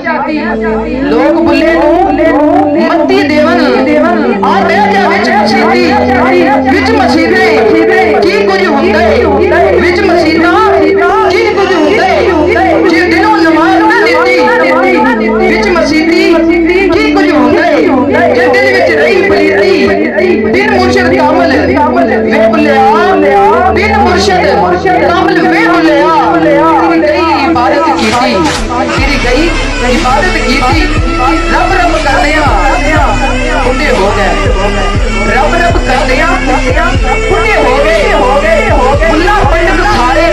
लोग बुले मत्ती देवन आ रह गया विच मसीते की कुछ हुंदे विच मसीता की कुछ हुंदे जे दिलों नमाज ना दित्ती विच मसीती की कुछ हुंदे जे दिल विच रही पलीती बिन मुर्शिद कामल वे बुलिया बिन मुर्शिद कामल वे बुलिया इबादत कीती तेरी गई इबादत कीती रब रब करदिया बुढ़े हो गए रब रब करदिया बुढ़े हो गए मुल्ला पंडित सारे